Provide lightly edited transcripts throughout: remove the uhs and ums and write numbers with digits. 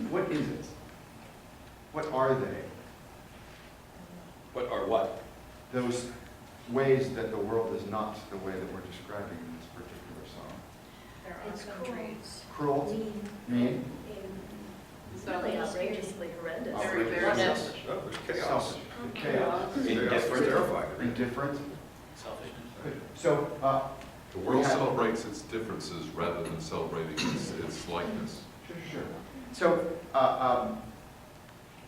What is it? What are they? What are what? Those ways that the world is not the way that we're describing in this particular song. There are It's some cruel. traits. Cruel, mean, It's really outrageously horrendous. Very, very Outrageous. selfish. Oh, there's chaos. selfish, chaos, Indifferent. Terrified. indifferent. Selfishness. Good. So, The world We have- celebrates its differences rather than celebrating its likeness. sure. So,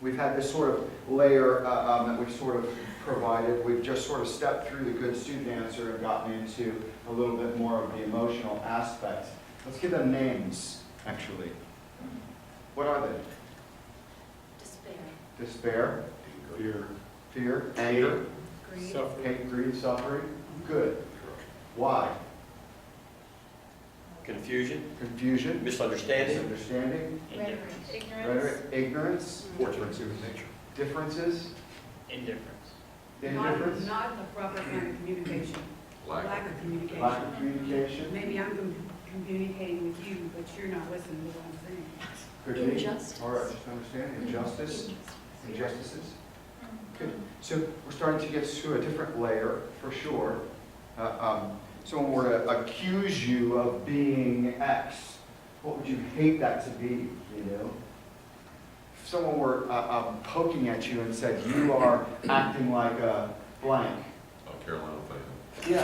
we've had this sort of layer that we've sort of provided. We've just sort of stepped through the good student answer and gotten into a little bit more of the emotional aspect. Let's give them names, actually. What are they? Despair. Despair, Fear. fear, anger, Greed. hate, greed, suffering. Good. Why? Confusion, Confusion, misunderstanding, misunderstanding, Rhetoric. rhetoric, ignorance, difference in nature. differences, Indifference. indifference, Not the proper kind of communication. Lack Lack of communication. lack of communication. Maybe I'm communicating with you, but you're not listening to what I'm saying. Could be. Injustice. All right, just understand, injustice, injustices. Good. So we're starting to get to a different layer, for sure. Someone were to accuse you of being X, what would you hate that to be, you know? If someone were poking at you and said, you are acting like a blank. Carolina fan.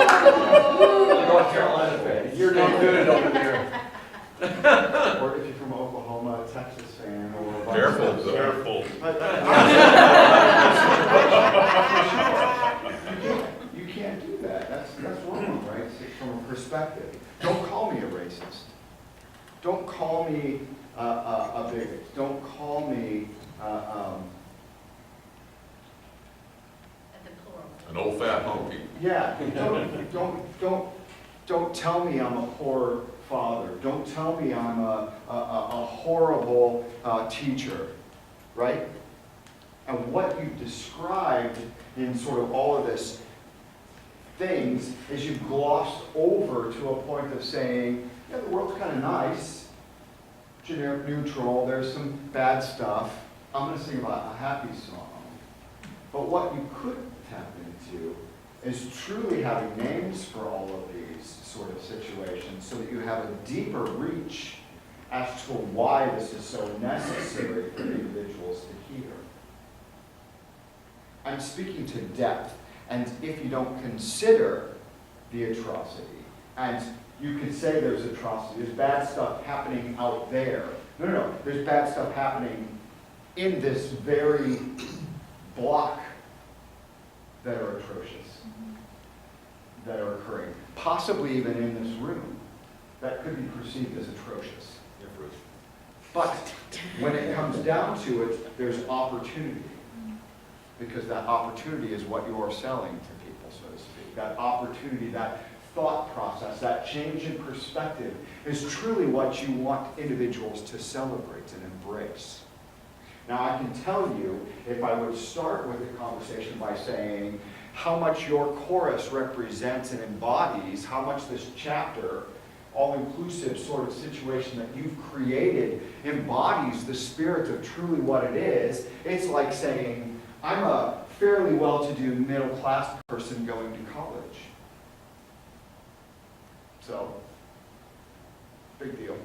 North Carolina fan. You're doing good over there. Or if you're from Oklahoma, a Texas fan, or vice Careful, versa. careful. You can't do that. That's wrong, right? From a perspective. Don't call me a racist. Don't call me a bigot. Don't call me An old fat monkey. yeah. Don't tell me I'm a poor father. Don't tell me I'm a horrible teacher, right? And what you described in sort of all of this things is you glossed over to a point of saying, yeah, the world's kind of nice, generic, neutral, there's some bad stuff. I'm going to sing about a happy song. But what you could tap into is truly having names for all of these sort of situations so that you have a deeper reach as to why this is so necessary for individuals to hear. I'm speaking to depth, and if you don't consider the atrocity, and you can say there's atrocity, there's bad stuff happening out there. No, there's bad stuff happening in this very block that are atrocious, that are occurring, possibly even in this room, that could be perceived as atrocious. But when it comes down to it, there's opportunity, because that opportunity is what you're selling to people, so to speak. That opportunity, that thought process, that change in perspective is truly what you want individuals to celebrate and embrace. Now, I can tell you, if I would start with the conversation by saying how much your chorus represents and embodies, how much this chapter, all-inclusive sort of situation that you've created, embodies the spirit of truly what it is, it's like saying, I'm a fairly well-to-do middle-class person going to college. So, big deal.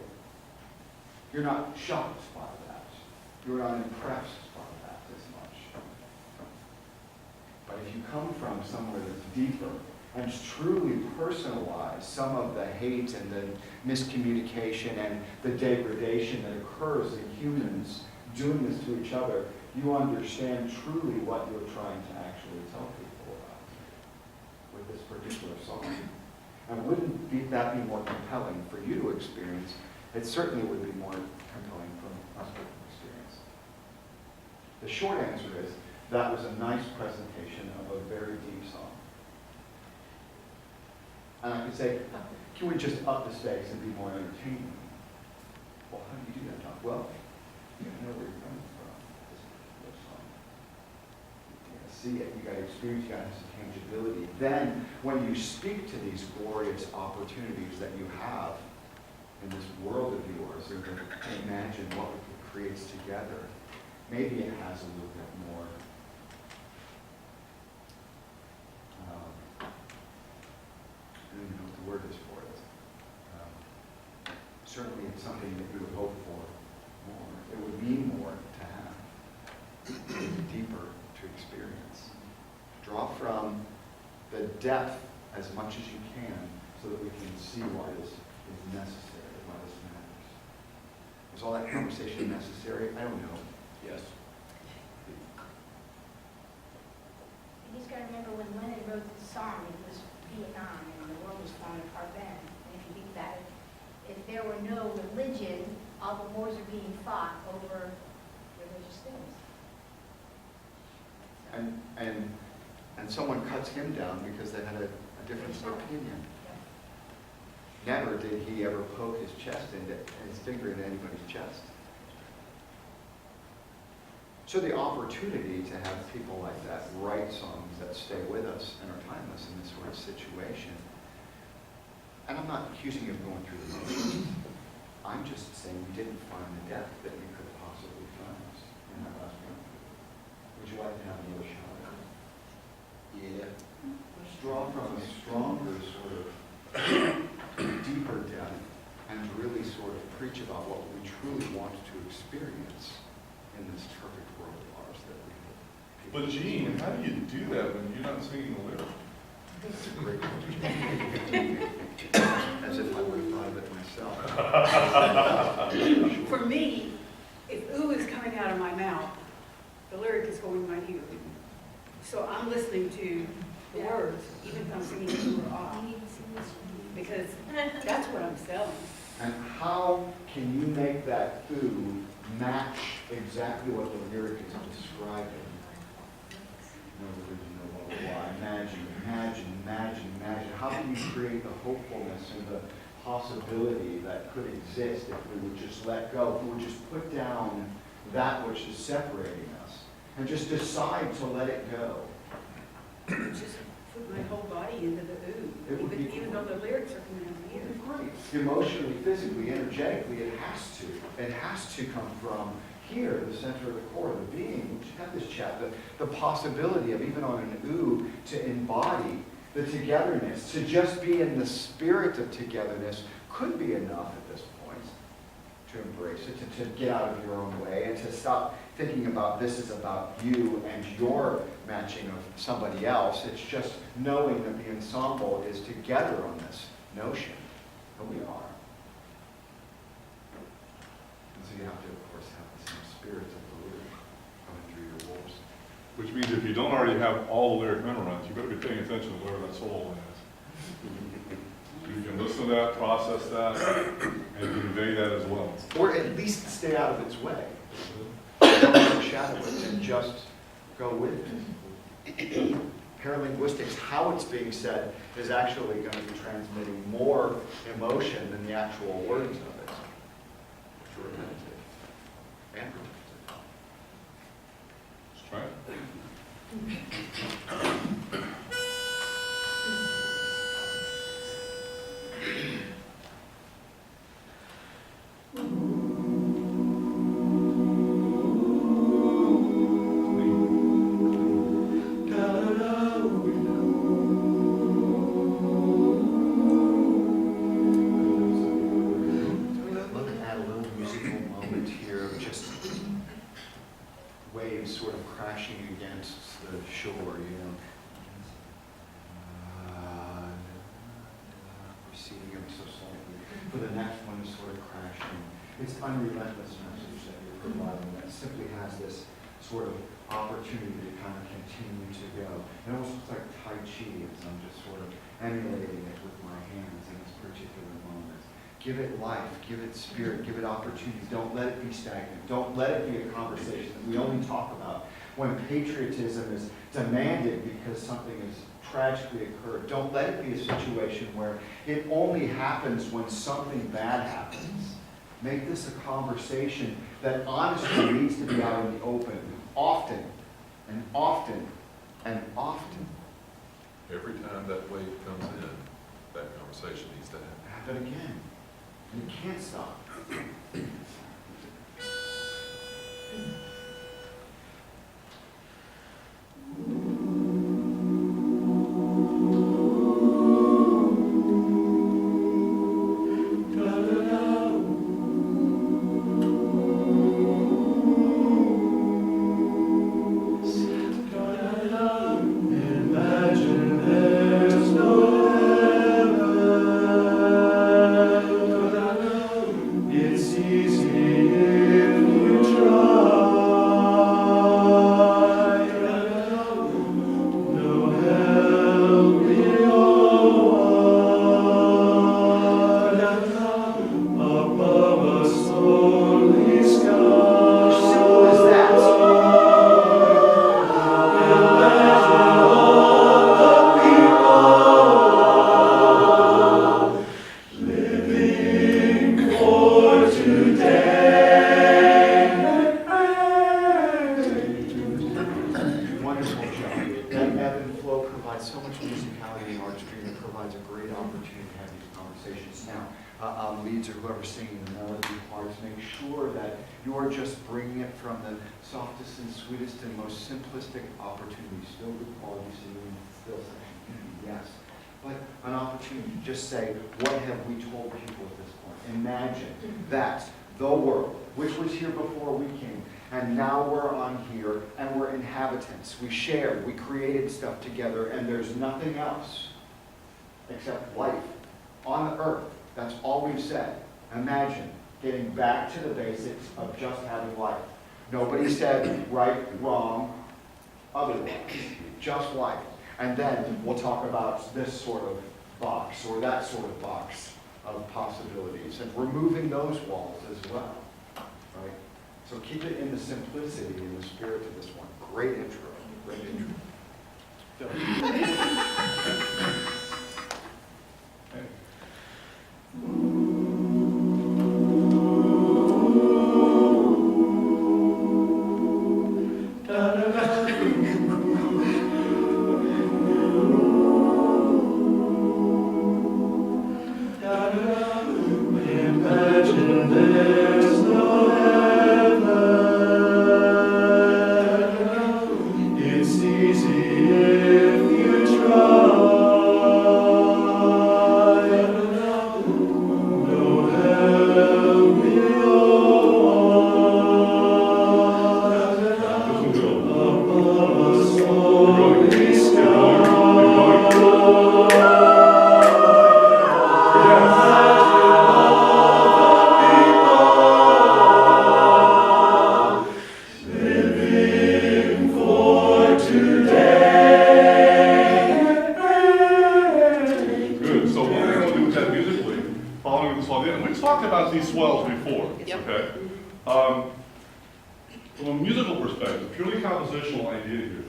You're not shocked by that. You're not impressed by that as much. But if you come from somewhere that's deeper and truly personalize some of the hate and the miscommunication and the degradation that occurs in humans doing this to each other, you understand truly what you're trying to actually tell people about with this particular song. And wouldn't that be more compelling for you to experience? It certainly would be more compelling from us to experience. The short answer is, that was a nice presentation of a very deep song. And I could say, can we just up the stakes and be more entertaining? Well, how do you do that, Tom? Well, you know where you're coming from. This song. You take a see it, you gotta experience, you gotta have some tangibility. Then, when you speak to these glorious opportunities that you have in this world of yours, or to imagine what we could create together, maybe it has a little bit more I don't even know what the word is for it. Certainly it's something that you would hope for more. It would mean more to have, deeper to experience. Draw from the depth as much as you can so that we can see why this is necessary, why this matters. Was all that conversation necessary? I don't know. Yes. You just gotta remember when Lennon wrote the song, it was Vietnam and the world was falling apart then. And if you think about it, if there were no religion, all the wars are being fought over religious things. And someone cuts him down because they had a difference of opinion. Never did he ever poke his finger into anybody's chest. So the opportunity to have people like that write songs that stay with us and are timeless in this sort of situation. And I'm not accusing you of going through the motions. I'm just saying you didn't find the depth that you could possibly find in that last one. Would you like to have another shot at it? Yeah. Draw from a stronger sort of deeper depth and really sort of preach about what we truly want to experience in this perfect world of ours that we have. But Gene, how do you do that when you're not singing the lyrics? That's a great question. As if I would have thought of it myself. For me, if ooh is coming out of my mouth, the lyric is going in my ear. So I'm listening to the words, even if I'm singing ooh or ah, because that's what I'm selling. And how can you make that ooh match exactly what the lyric is describing? No religion, no blah, blah, blah. Imagine, imagine, imagine, imagine. How can you create the hopefulness and the possibility that could exist if we would just let go, if we would just put down that which is separating us and just decide to let it go? Just put my whole body into the ooh, It would be even though the lyrics are coming out of the ear. Great. Emotionally, physically, energetically, it has to. It has to come from here, the center of the core of the being. We just had this chat, the possibility of even on an ooh to embody the togetherness, to just be in the spirit of togetherness could be enough at this point to embrace it, to get out of your own way and to stop thinking about this is about you and your matching of somebody else. It's just knowing that the ensemble is together on this notion. And we are. And so you have to, of course, have the same spirit of the lyric coming through your wolves. Which means if you don't already have all the lyric memorized, you better be paying attention to whatever that soul is. You can listen to that, process that, and convey that as well. Or at least stay out of its way. Don't overshadow it and just go with it. Paralinguistics, how it's being said, is actually going to be transmitting more emotion than the actual words of it, which are repetitive and repetitive. Let's try it. Look at a little musical moment here of just waves sort of crashing against the shore, you know. Receding ever so slightly. For the next one is sort of crashing. It's unrelentless message that you're providing that simply has this sort of opportunity to kind of continue to go. It almost looks like Tai Chi as I'm just sort of emulating it with my hands in this particular moment. Give it life, give it spirit, give it opportunity. Don't let it be stagnant. Don't let it be a conversation that we only talk about when patriotism is demanded because something has tragically occurred. Don't let it be a situation where it only happens when something bad happens. Make this a conversation that honestly needs to be out in the open, often and often And often, Every time that wave comes in, that conversation needs to happen. happen again. And you can't stop. So much musicality in artistry, and it provides a great opportunity to have these conversations. Now, leads or whoever's singing the melody part, to make sure that you are just bringing it from the softest and sweetest and most simplistic opportunity. Still good quality singing, still saying, yes. But an opportunity to just say, what have we told people at this point? Imagine that the world, which was here before we came, and now we're on here, and we're inhabitants. We shared, we created stuff together, and there's nothing else except life on earth. That's all we've said. Imagine getting back to the basics of just having life. Nobody said right, wrong, otherwise. Just life. And then we'll talk about this sort of box, or that sort of box of possibilities, and removing those walls as well. Right? So keep it in the simplicity and the spirit of this one. Great intro. Great intro. Imagine there's no heaven. It's easy if you try. No hell beyond. Above a stormy sky. About these swells before, Yep. okay? From a musical perspective, purely compositional idea here,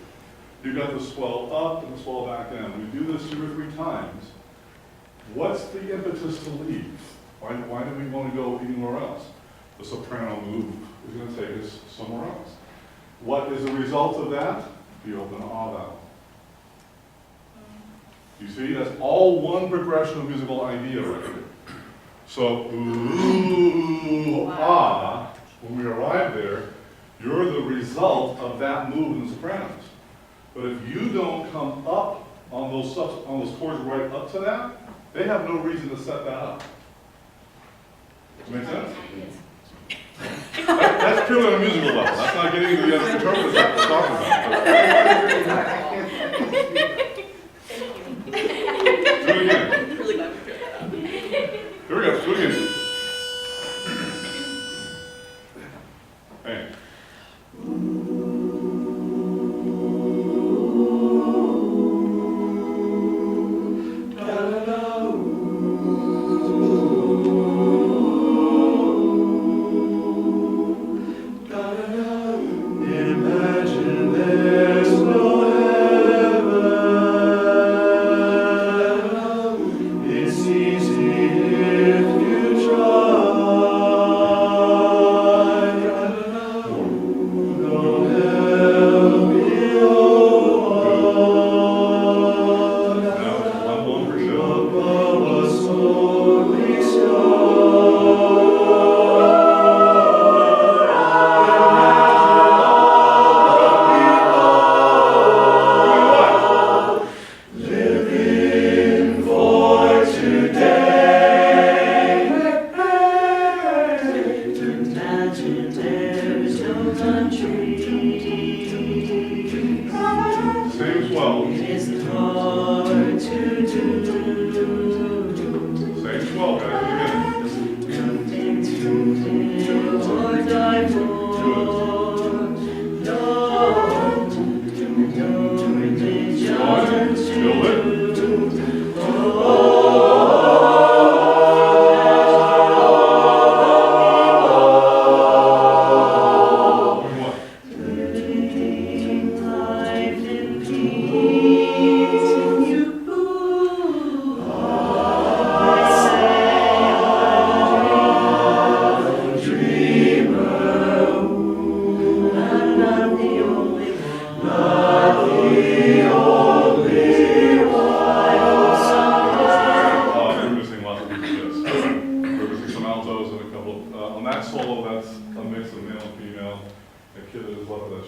you've got the swell up and the swell back down. We do this 2 or 3 times. What's the impetus to leave? Why do we want to go anywhere else? The soprano move is going to take us somewhere else. What is the result of that? The open ah vowel. You see, that's all one progression of musical idea right there. So, ooh, ah, when we arrive there, you're the result of that move in the sopranos. But if you don't come up on those chords right up to that, they have no reason to set that up. Make sense? That's purely on a musical level. That's not getting into the other interpreters that we're talking about. Do it again. Really glad we figured that out. Here we go, do it again. Hey. Imagine there's no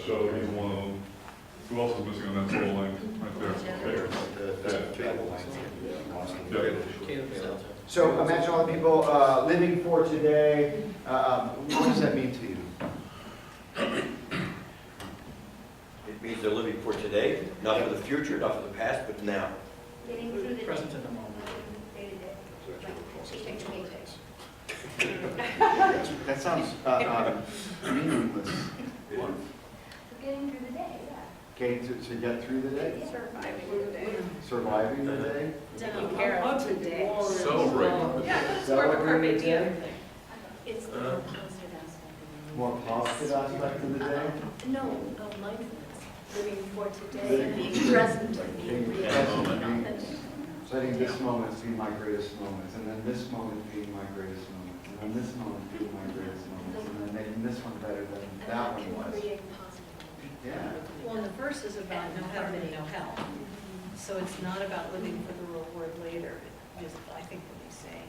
show, he's one of them. Who else is missing on that solo line? Right there. Yeah. So imagine all the people living for today. What does that mean to you? It means they're living for today, not for the future, not for the past, but now. Getting through the Present in the moment. day to day. Like, paychecks. That sounds meaningless. Getting through the day, yeah. Getting to get through the day, Surviving the day. surviving the day. Taking care of today. Celebrating. Yeah, that's more of a carpe Celebrating the diem day. thing. It's the more positive aspect. More positive aspect of the day. No, of mindfulness, living for today, Living and being for present and Being being real, present, and being- authentic. Letting this moment be my greatest moment, and then this moment being my greatest moment, and then this moment being my greatest moment, and then making this one better than And that one can was. create positive. Yeah. Well, and the first is about no heaven and no hell. So it's not about living for the reward later, is, I think, what he's saying.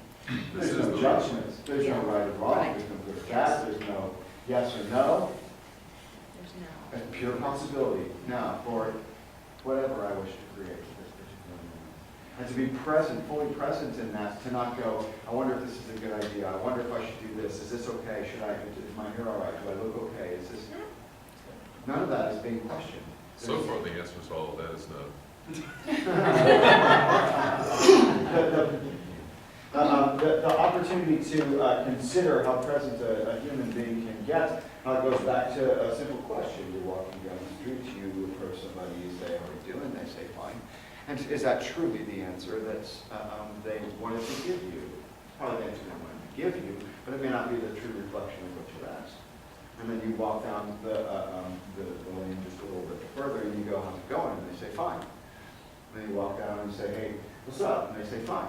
This There's is no the, judgments, there's no right or wrong, Right. there's no good or bad, there's no yes or no, There's no. it's pure possibility. Now, for whatever I wish to create at this particular moment. And to be present, fully present in that, to not go, I wonder if this is a good idea, I wonder if I should do this, is this okay, should I, is my hair all right, do I look okay, is this, none of that is being questioned. so far, the answer to all of that is no. The opportunity to consider how present a human being can get goes back to a simple question. You're walking down the street, you approach somebody, you say, how are you doing? They say, fine. And is that truly the answer that they wanted to give you? Probably the answer they wanted to give you, but it may not be the true reflection of what you asked. And then you walk down the lane just a little bit further, and you go, how's it going? And they say, fine. And then you walk down and you say, hey, what's up? And they say, fine.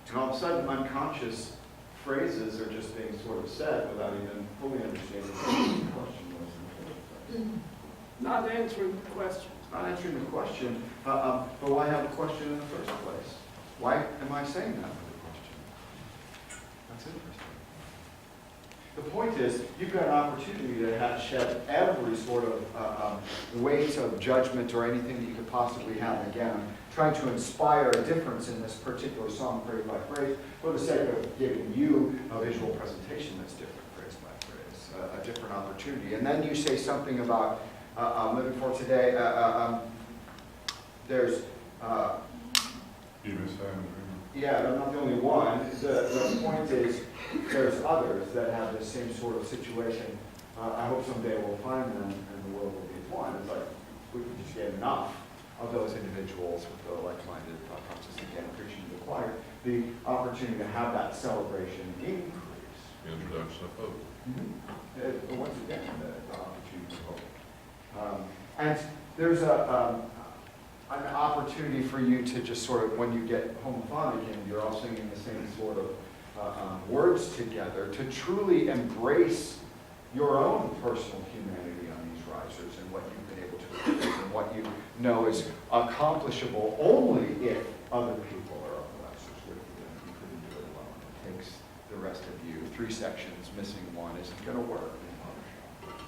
And all of a sudden, unconscious phrases are just being sort of said without even fully understanding what the question was in the first place. Not answering the question. Not answering the question, but why have a question in the first place? Why am I saying that with a question? That's interesting. The point is, you've got an opportunity to shed every sort of weight of judgment or anything that you could possibly have. Again, I'm trying to inspire a difference in this particular song, phrase by phrase, for the sake of giving you a visual presentation that's different, phrase by phrase, a different opportunity. And then you say something about living for today. There's, You miss family. yeah, I'm not the only one. The point is, there's others that have the same sort of situation. I hope someday we'll find them and the world will be as one. It's like, we can just get enough of those individuals with the like-minded thought process, again, preaching to the choir, the opportunity to have that celebration increase. Introduction of hope. Once again, the opportunity for hope. And there's an opportunity for you to just sort of, when you get homophonic and you're all singing the same sort of words together, to truly embrace your own personal humanity on these risers and what you've been able to achieve and what you know is accomplishable only if other people are on the risers with you and you couldn't do it alone. It takes the rest of you. 3 sections, missing one isn't going to work in a barbershop.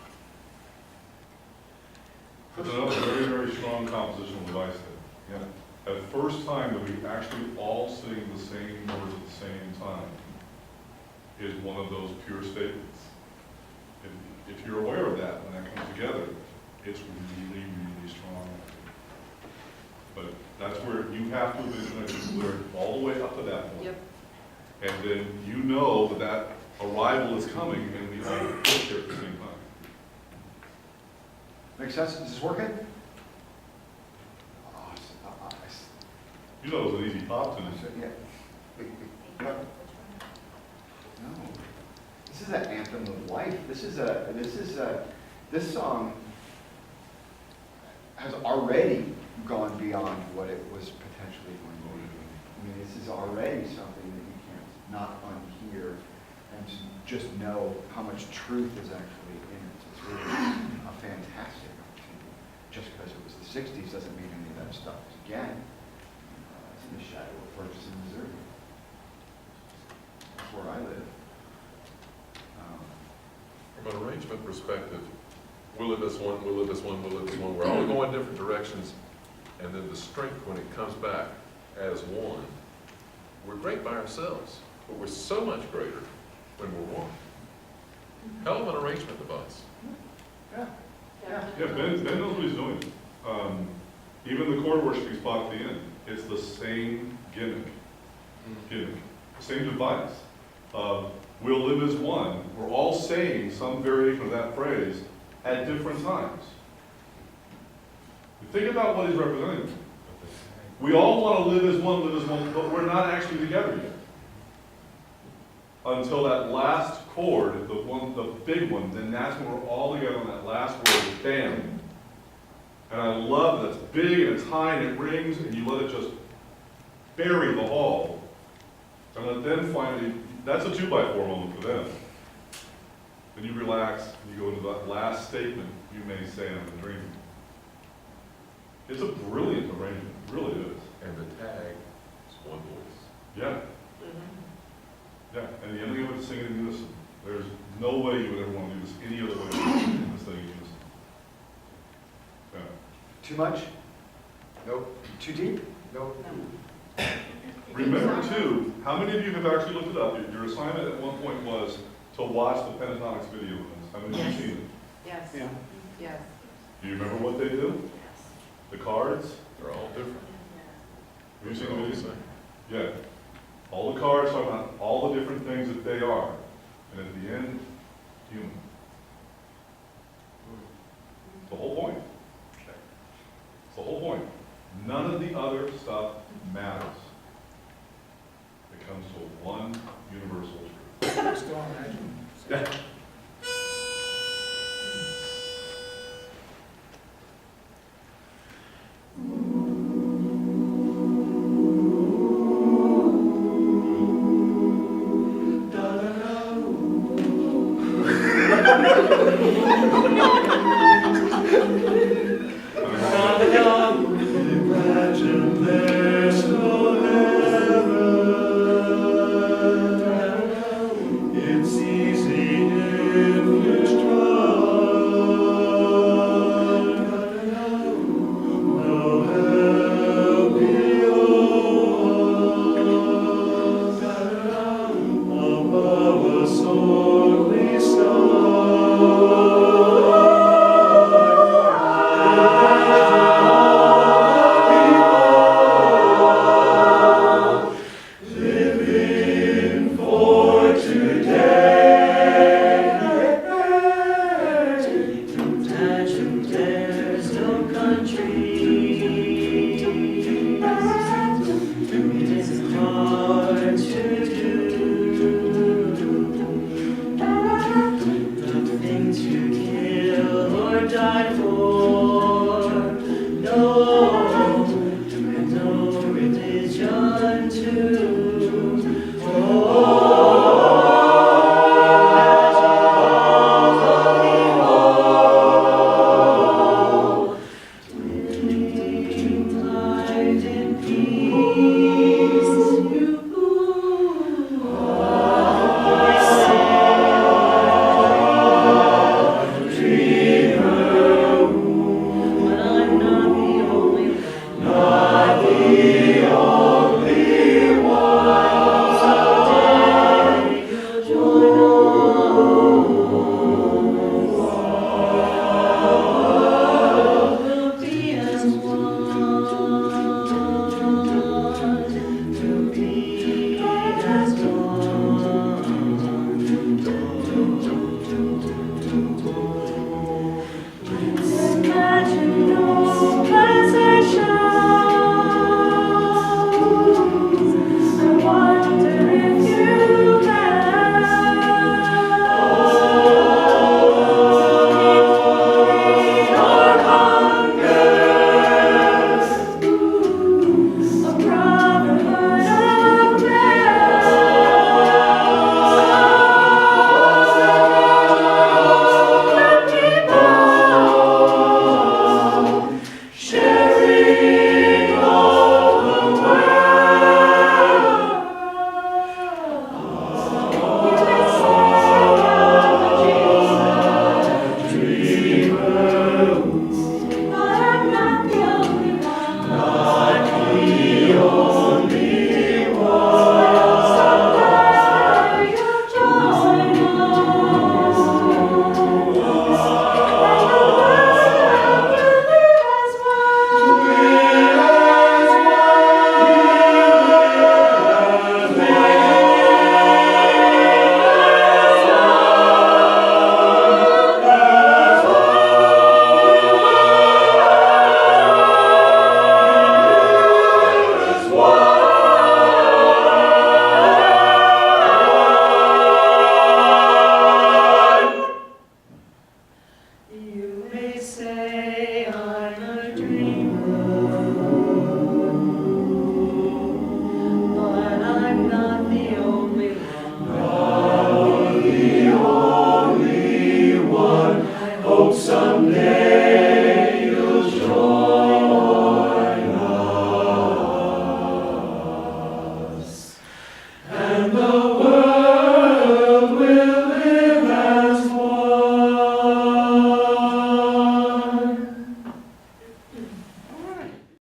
That's another very, very strong compositional device there. Yeah. That first time that we actually all sing the same words at the same time is one of those pure statements. If you're aware of that when that comes together, it's really, really strong. But that's where you have to visualize lyric all the way up to that point. Yep. And then you know that that arrival is coming and we all get there at the same time. Make sense? Is this working? You know it was an easy pop tune. Yeah. No. This is an anthem of life. This song has already gone beyond what it was potentially going to be. I mean, this is already something that you can't not unhear and just know how much truth is actually in it. It's really a fantastic opportunity. Just because it was the 60s doesn't mean any of that stuff is again. It's in the shadow of Ferguson, Missouri. That's where I live. From an arrangement perspective, we'll live as one, we'll live as one, we'll live as one. We're all going different directions, and then the strength when it comes back as one. We're great by ourselves, but we're so much greater when we're one. Hell of an arrangement device. Yeah. Yeah, Ben knows what he's doing. Even the chord worshiping spot at the end, it's the same gimmick, same device. We'll live as one. We're all saying some variation of that phrase at different times. Think about what he's representing. We all want to live as one, but we're not actually together yet. Until that last chord, the big one, then that's when we're all together on that last word, bam. And I love that it's big and it's high and it rings and you let it just bury the hall. And then finally, that's a 2x4 moment for them. Then you relax and you go into that last statement, you may say I'm dreaming. It's a brilliant arrangement, it really is. And the tag is one voice. Yeah. Yeah, and the ending of it is singing in unison. There's no way you would ever want to do this any other way than this thing in unison. Yeah. Too much? Nope. Too deep? Nope. Remember too, how many of you have actually looked it up? Your assignment at one point was to watch the Pentatonics video on this. How many of you seen it? Yes. Yeah. Yes. Do you remember what they do? The cards? They're all different. Have you seen They're the all the video? same. Yeah. All the cards talk about all the different things that they are. And at the end, human. It's the whole point. It's the whole point. None of the other stuff matters. It comes to one universal truth. Still on that? Yeah. Imagine there's no heaven. It's easy if you try. No hell beyond. Above us only living for today. Imagine there's no country. It's hard to do. Nothing to kill or die for. No, and no religion to